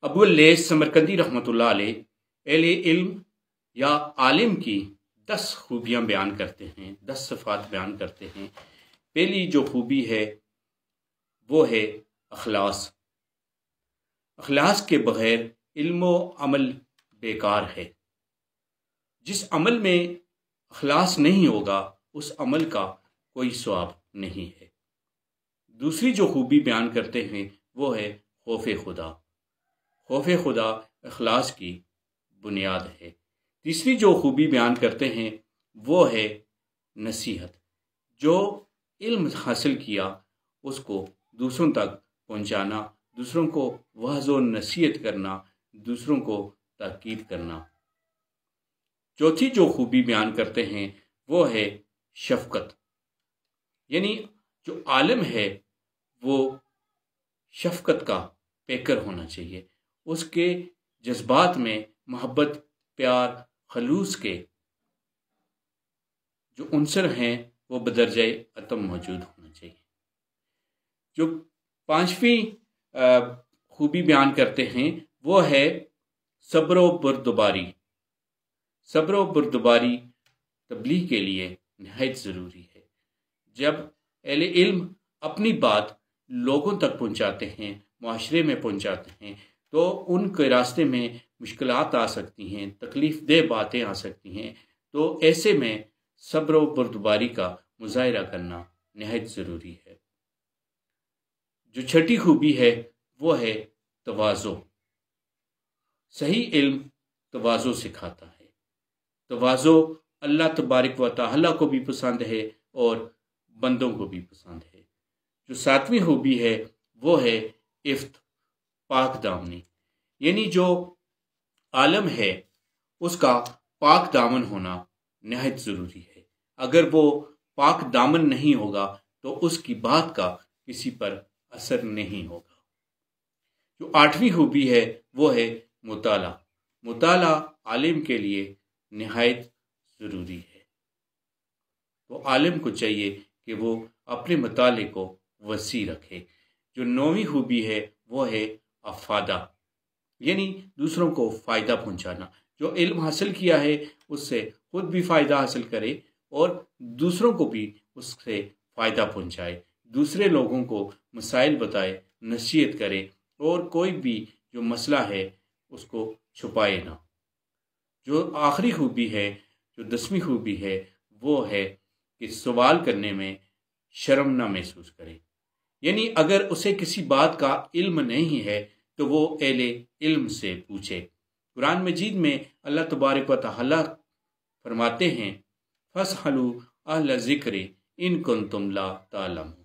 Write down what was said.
ابو اللیث سمرقندی رحمۃ اللہ علیہ اہل علم یا عالم کی 10 خوبیاں بیان کرتے ہیں، 10 صفات بیان کرتے ہیں۔ پہلی جو خوبی ہے وہ ہے اخلاص۔ اخلاص کے بغیر علم و عمل بیکار ہے۔ جس عمل میں اخلاص نہیں ہوگا اس عمل کا کوئی ثواب نہیں ہے۔ دوسری جو خوبی بیان کرتے ہیں وہ ہے خوف خدا۔ خوف خدا اخلاص کی بنیاد ہے۔ تیسری جو خوبی بیان کرتے ہیں وہ ہے نصیحت۔ جو علم حاصل کیا اس کو دوسروں تک پہنچانا، دوسروں کو وعظ و نصیحت کرنا، دوسروں کو تاکید کرنا۔ چوتھی جو خوبی بیان کرتے ہیں وہ ہے شفقت، یعنی جو عالم ہے وہ شفقت کا پیکر ہونا چاہیے۔ اس کے جذبات میں محبت، پیار، خلوص کے جو عنصر ہیں وہ بدرجہ اتم موجود ہونا چاہیے۔ جو پانچویں خوبی بیان کرتے ہیں وہ ہے صبر و بردباری۔ صبر و بردباری تبلیغ کے لیے نہایت ضروری ہے۔ جب اہل علم اپنی بات لوگوں تک پہنچاتے ہیں، معاشرے میں پہنچاتے ہیں، تو ان کے راستے میں مشکلات آ سکتی ہیں، تکلیف دہ باتیں آ سکتی ہیں، تو ایسے میں صبر و بردباری کا مظاہرہ کرنا نہایت ضروری ہے۔ جو چھٹی خوبی ہے وہ ہے تواضع۔ صحیح علم تواضع سکھاتا ہے۔ تواضع اللہ تبارک و تعالیٰ کو بھی پسند ہے اور بندوں کو بھی پسند ہے۔ جو ساتویں خوبی ہے وہ ہے عفت، پاک دامنی، یعنی جو عالم ہے اس کا پاک دامن ہونا نہایت ضروری ہے۔ اگر وہ پاک دامن نہیں ہوگا تو اس کی بات کا کسی پر اثر نہیں ہوگا۔ جو آٹھویں خوبی ہے وہ ہے مطالعہ۔ مطالعہ عالم کے لیے نہایت ضروری ہے۔ تو عالم کو چاہیے کہ وہ اپنے مطالعے کو وسیع رکھے۔ جو نویں خوبی ہے وہ ہے افادہ، یعنی دوسروں کو فائدہ پہنچانا۔ جو علم حاصل کیا ہے اس سے خود بھی فائدہ حاصل کرے اور دوسروں کو بھی اس سے فائدہ پہنچائے، دوسرے لوگوں کو مسائل بتائے، نصیحت کرے اور کوئی بھی جو مسئلہ ہے اس کو چھپائے نہ۔ جو آخری خوبی ہے، جو 10ویں خوبی ہے وہ ہے کہ سوال کرنے میں شرم نہ محسوس کرے، یعنی اگر اسے کسی بات کا علم نہیں ہے تو وہ اہل علم سے پوچھے۔ قرآن مجید میں اللہ تبارک و تعالیٰ فرماتے ہیں فَاسْأَلُوا أَهْلَ الذِّكْرِ إِن كُنتُمْ لَا تَعْلَمُونَ۔